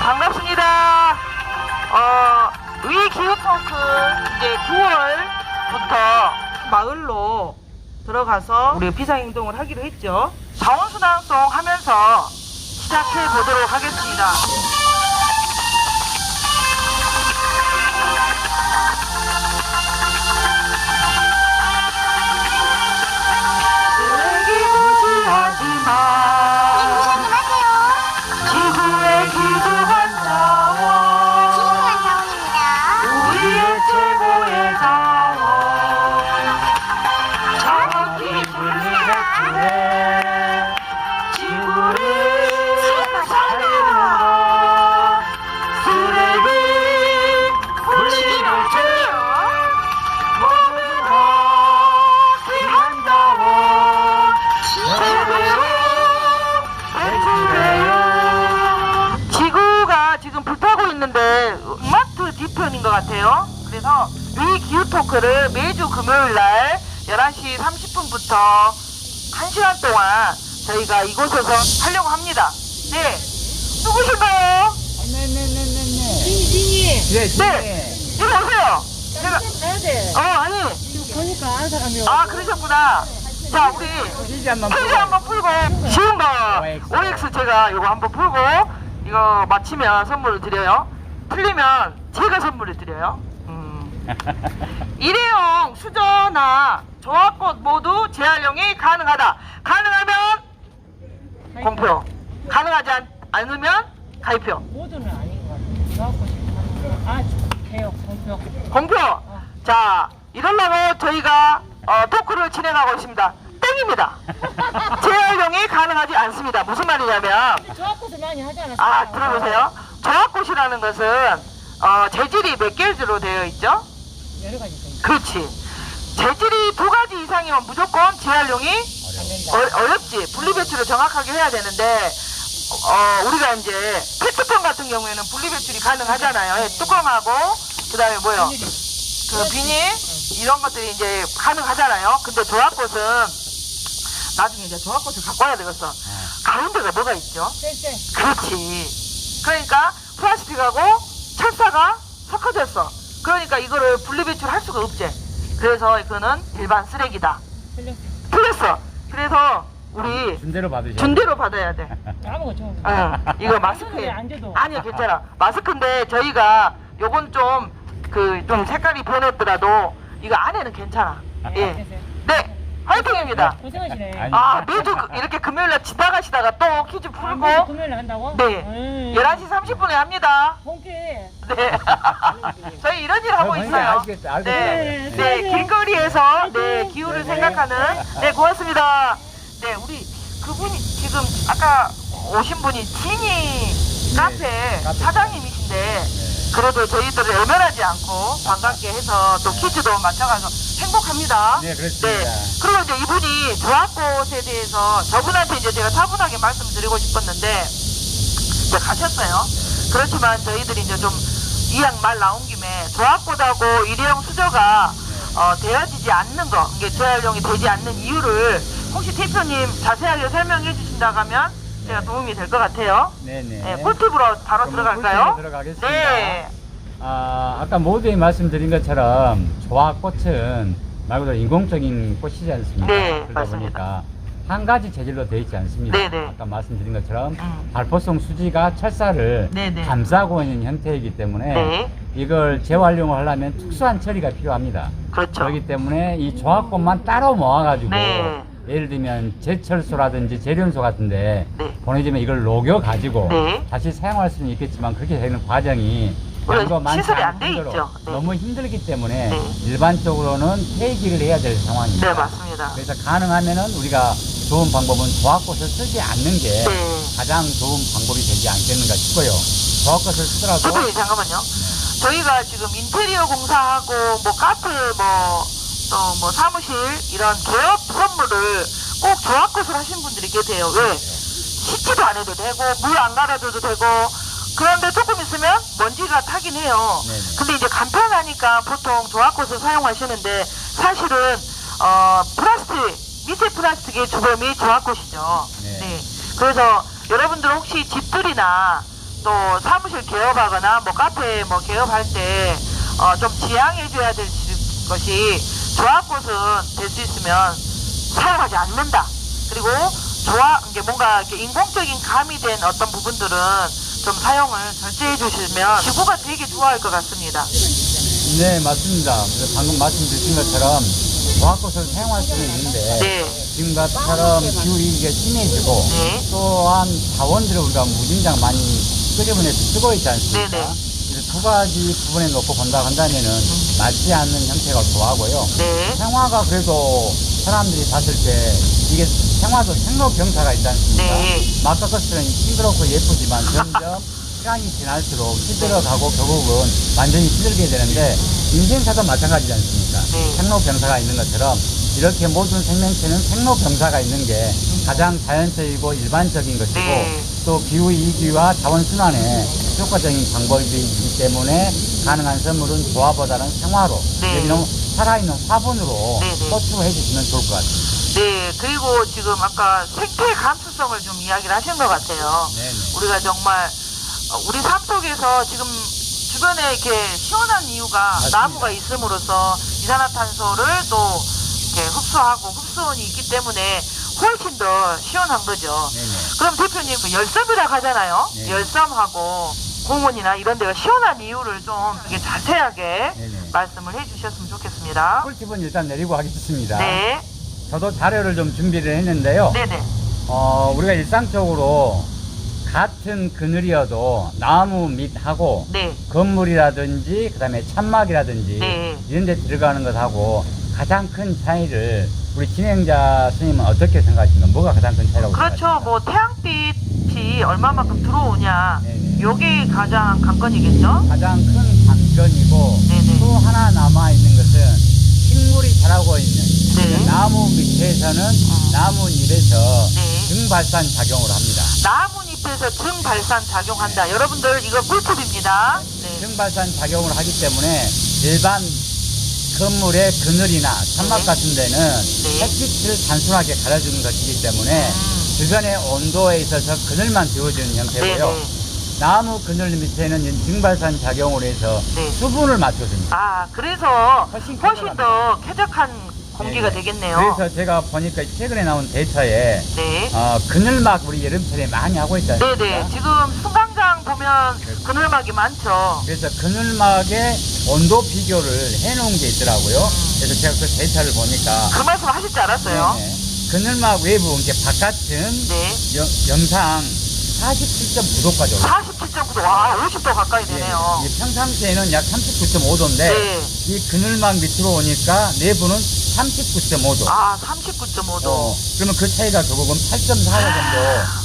반갑습니다. 위기후토크 이제 9월부터 마을로 들어가서 우리 비상행동을 하기로 했죠. 자원순환송 하면서 시작해 보도록 하겠습니다. 쓰레기 무시하지마. 지구의 귀중한 자원, 우리의 최고의 자원, 정확히 분리배출해 지구를 살려라. 쓰레기 분리배출, 모두 다 귀한 자원, 최고로 배출해요. 지구가 지금 불타고 있는데 이마트 뒤편인 것 같아요. 그래서 위 기후토크를 매주 금요일날 11시 30분부터 1시간 동안 저희가 이곳에서 하려고 합니다. 네, 누구실까요? 네네네네네. 진이 네, 이리 오세요. 제가 가야 돼. 아니, 지금 보니까 아는 사람이 아 그러셨구나. 자, 우리 퀴즈 한번 퀴즈 한번 풀고 쉬운 거 OX 제가 이거 한번 풀고 이거 맞히면 선물을 드려요. 틀리면 제가 선물을 드려요. 일회용 수저나 조합꽃 모두 재활용이 가능하다. 가능하면 공표, 가능하지 않으면 가입표. 모두는 아닌 것 같아. 좋아하고 싶어. 아, 개요. 공표. 공표. 자, 이러려고 저희가 토크를 진행하고 있습니다. 땡입니다. 재활용이 가능하지 않습니다. 무슨 말이냐면 좋아하고도 많이 하지 않았어요? 아, 들어보세요. 조합꽃이라는 것은 재질이 몇 개로 되어 있죠? 여러 가지 있어요. 그렇지. 재질이 2가지 이상이면 무조건 재활용이 어렵지. 분리배출을 정확하게 해야 되는데 우리가 이제 페트병 같은 경우에는 분리배출이 가능하잖아요. 뚜껑하고 그 다음에 뭐요? 그 비닐 이런 것들이 이제 가능하잖아요. 근데 조합꽃은 나중에 이제 조합꽃을 갖고 와야 되겠어. 가운데가 뭐가 있죠? 쎄쎄. 그렇지. 그러니까 플라스틱하고 철사가 섞어져 있어. 그러니까 이거를 분리배출 할 수가 없지. 그래서 이거는 일반 쓰레기다. 틀렸어. 틀렸어. 그래서 우리 준대로 받으셔야 준대로 받아야 돼. 아무거 좀. 이거 마스크에. 안 줘도. 아니요, 괜찮아. 마스크인데 저희가 요건 좀 색깔이 변했더라도 이거 안에는 괜찮아. 예. 네, 화이팅입니다. 고생하시네. 아니. 매주 이렇게 금요일날 지나가시다가 또 퀴즈 매주 풀고 금요일 한다고? 네, 11시 30분에 합니다. 본캐. 네. 저희 이런 일 하고 있어요. 알겠어요. 네, 네, 네, 길거리에서 네, 기후를 네. 생각하는 네, 고맙습니다. 네, 우리 그분이 지금 아까 오신 분이 진이 카페 사장님이신데 그래도 저희들을 외면하지 않고 반갑게 해서 또 퀴즈도 맞춰가서 행복합니다. 네, 그렇습니다. 그리고 이제 이분이 조합꽃에 대해서 저분한테 이제 제가 차분하게 말씀드리고 싶었는데 이제 가셨어요. 그렇지만 저희들이 이제 좀 이왕 말 나온 김에 조합꽃하고 일회용 수저가 되어지지 않는 거, 이게 재활용이 되지 않는 이유를 혹시 대표님 자세하게 설명해 주신다고 하면 제가 도움이 될 것 같아요. 네네. 네, 꿀팁으로 바로 들어갈까요? 꿀팁으로 들어가겠습니다. 네. 아까 모두에 말씀드린 것처럼 조합꽃은 말 그대로 인공적인 꽃이지 않습니까? 네, 그러다 맞습니다. 보니까 한 가지 재질로 되어 있지 않습니다. 네네. 아까 말씀드린 것처럼 음. 발포성 수지가 철사를 네네. 감싸고 있는 형태이기 때문에 네. 이걸 재활용을 하려면 특수한 처리가 필요합니다. 그렇죠. 그렇기 때문에 이 조합꽃만 따로 모아가지고 네. 예를 들면 제철소라든지 재련소 같은데 네. 보내주면 이걸 녹여가지고 네. 다시 사용할 수는 있겠지만 그렇게 되는 과정이 원래 양도 많지 시설이 안 않을 돼 정도로 있죠. 네. 너무 힘들기 때문에 네. 일반적으로는 폐기를 해야 될 상황입니다. 네, 맞습니다. 그래서 가능하면은 우리가 좋은 방법은 조합꽃을 쓰지 않는 게 네. 가장 좋은 방법이 되지 않겠는가 싶고요. 조합꽃을 쓰더라도 대표님 잠깐만요. 저희가 지금 인테리어 공사하고 뭐 카페 또 뭐 사무실 이런 개업 선물을 꼭 조합꽃을 하신 분들이 계세요. 왜? 씻지도 안 해도 되고 물 안 갈아줘도 되고 그런데 조금 있으면 먼지가 타긴 해요. 네네. 근데 이제 간편하니까 보통 조합꽃을 사용하시는데 사실은 플라스틱, 미세 플라스틱의 주범이 조합꽃이죠. 네. 네. 그래서 여러분들 혹시 집들이나 또 사무실 개업하거나 뭐 카페 뭐 개업할 때 좀 지양해줘야 될 것이 조합꽃은 될 수 있으면 사용하지 않는다. 그리고 이게 뭔가 이렇게 인공적인 감이 된 어떤 부분들은 좀 사용을 절제해 주시면 지구가 되게 좋아할 것 같습니다. 네, 맞습니다. 그래서 방금 말씀드린 것처럼 조합꽃을 사용할 수는 있는데 네. 지금처럼 기후위기가 심해지고 네. 또한 자원들을 우리가 무진장 많이 끄집어내서 쓰고 있지 않습니까? 네네. 그래서 두 가지 부분에 놓고 본다 한다면은 맞지 않는 형태가 좋아하고요. 네. 생화가 그래도 사람들이 봤을 때 이게 생화도 생로병사가 있지 않습니까? 네. 막 깎았을 싱그럽고 예쁘지만 점점 시간이 지날수록 시들어가고 결국은 완전히 시들게 되는데 인생사도 마찬가지지 않습니까? 네. 생로병사가 있는 것처럼 이렇게 모든 생명체는 생로병사가 있는 게 가장 자연적이고 일반적인 것이고 네. 또 기후위기와 자원순환에 효과적인 방법이기 때문에 가능한 선물은 조화보다는 생화로 네. 여기는 살아있는 화분으로 네, 네. 소추해 주시면 좋을 것 같습니다. 네. 그리고 지금 아까 생태 감수성을 좀 이야기를 하신 것 같아요. 네네. 우리가 정말 우리 삶 속에서 지금 주변에 이렇게 시원한 이유가 맞습니다. 나무가 있음으로써 이산화탄소를 또 이렇게 흡수하고 흡수원이 있기 때문에 훨씬 더 시원한 거죠. 네네. 그럼 대표님 그 열섬이라고 하잖아요. 네. 열섬하고 공원이나 이런 데가 시원한 이유를 좀 이렇게 자세하게 네네. 말씀을 해주셨으면 좋겠습니다. 꿀팁은 일단 내리고 하겠습니다. 네, 저도 자료를 좀 준비를 했는데요. 네네, 우리가 일상적으로 같은 그늘이어도 나무 밑하고 네, 건물이라든지 그다음에 찬막이라든지 네. 이런 데 들어가는 것하고 가장 큰 차이를 우리 진행자 스님은 어떻게 생각하십니까? 뭐가 가장 큰 차이라고 그렇죠. 생각하십니까? 뭐 태양빛이 얼마만큼 들어오냐, 네네. 요게 가장 관건이겠죠. 가장 큰 관건이고 네네. 또 하나 남아있는 것은 식물이 자라고 있는 네. 나무 밑에서는 나뭇잎에서 네. 증발산 작용을 합니다. 나뭇잎에서 증발산 작용한다. 여러분들 이거 꿀팁입니다. 네. 증발산 작용을 하기 때문에 일반 건물의 그늘이나 천막 네. 같은 데는 네. 햇빛을 단순하게 가려주는 것이기 때문에 주변의 온도에 있어서 그늘만 데워주는 형태고요. 네네. 나무 그늘 밑에는 증발산 작용을 해서 네. 수분을 맞춰줍니다. 아, 그래서 훨씬 훨씬 더 쾌적한 공기가 네네. 되겠네요. 그래서 제가 보니까 최근에 나온 데이터에 네. 그늘막 우리 여름철에 많이 하고 있지 않습니까? 네네. 지금 승강장 보면 그렇죠. 그늘막이 많죠. 그래서 그늘막의 온도 비교를 해놓은 게 있더라고요. 그래서 제가 그 데이터를 보니까 그 말씀 하실 줄 알았어요. 네네. 그늘막 외부 이제 바깥은 네. 영상 47.9도까지 올라요. 47.9도. 와, 50도 가까이 되네요. 평상시에는 약 39.5도인데 네. 이 그늘막 밑으로 오니까 내부는 39.5도. 아, 39.5도. 그러면 그 차이가 결국은 8.4도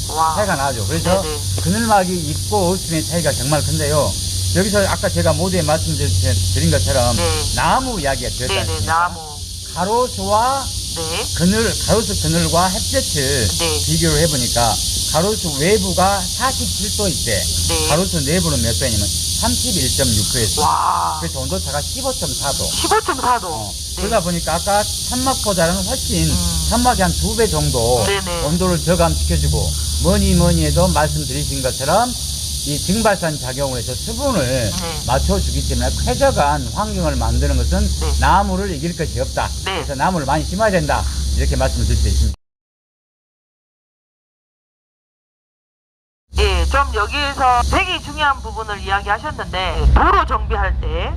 정도 와. 차이가 나죠. 그래서 네네. 그늘막이 있고 없음의 차이가 정말 큰데요. 여기서 아까 제가 모두에 말씀드린 것처럼 네. 나무 이야기가 들었지 네네. 않습니까? 나무. 가로수와 네. 가로수 그늘과 햇볕을 네. 비교를 해보니까 가로수 외부가 47도 있대. 네. 가로수 내부는 몇 도냐면 31.6도였어요. 와. 그래서 온도차가 15.4도. 15.4도. 그러다 보니까 아까 천막보다는 훨씬 음. 천막이 한 2배 정도 네네. 온도를 저감시켜주고 뭐니 해도 말씀드리신 것처럼 이 증발산 작용을 해서 수분을 네. 맞춰주기 때문에 쾌적한 환경을 만드는 것은 네. 나무를 이길 것이 없다. 네. 그래서 나무를 많이 심어야 된다. 이렇게 말씀을 드릴 수 있습니다. 예, 좀 여기에서 되게 중요한 부분을 이야기하셨는데 도로 정비할 때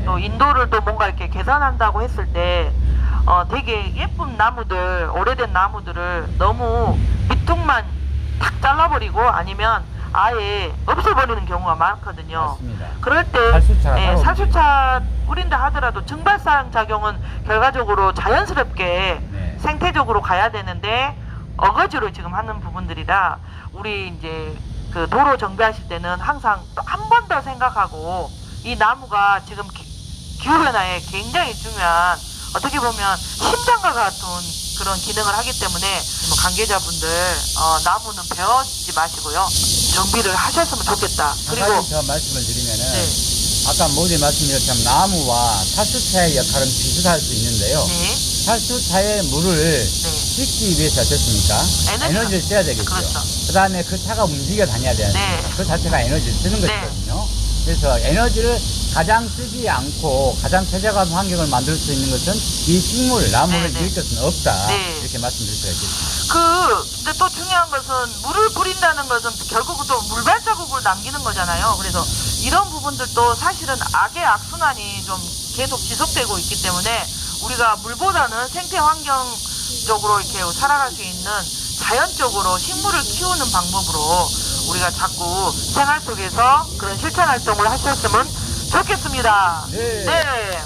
또 인도를 또 뭔가 이렇게 개선한다고 했을 때 되게 예쁜 나무들, 오래된 나무들을 너무 밑둥만 탁 잘라버리고 아니면 아예 없애버리는 경우가 많거든요. 맞습니다. 그럴 때 살수차가 예, 따로 살수차 뿌린다 하더라도 증발산 작용은 결과적으로 자연스럽게 네. 생태적으로 가야 되는데 어거지로 지금 하는 부분들이라 우리 이제 그 도로 정비하실 때는 항상 또 한 번 더 생각하고 이 나무가 지금 기후변화에 굉장히 중요한 어떻게 보면 심장과 같은 그런 기능을 하기 때문에 뭐 관계자분들 나무는 베어지 마시고요. 정비를 하셨으면 좋겠다. 한 그리고 가지 더 말씀을 드리면은 네. 아까 모두에 말씀드렸지만 나무와 살수차의 역할은 비슷할 수 있는데요. 네. 살수차의 물을 네. 씻기 위해서 어떻습니까? 에너지를 써야 되겠죠. 그렇죠. 그 다음에 그 차가 움직여 다녀야 되는데 네. 그 자체가 에너지를 쓰는 것이거든요. 그래서 에너지를 가장 쓰지 않고 가장 쾌적한 환경을 만들 수 있는 것은 이 식물, 나무를 네, 지을 것은 없다. 네. 이렇게 말씀드릴 수가 있겠습니다. 근데 또 중요한 것은 물을 뿌린다는 것은 결국 또 물발자국을 남기는 거잖아요. 그래서 이런 부분들도 사실은 악의 악순환이 좀 계속 지속되고 있기 때문에 우리가 물보다는 생태 환경적으로 이렇게 살아갈 수 있는 자연적으로 식물을 키우는 방법으로 우리가 자꾸 생활 속에서 그런 실천 활동을 하셨으면 좋겠습니다. 네. 네.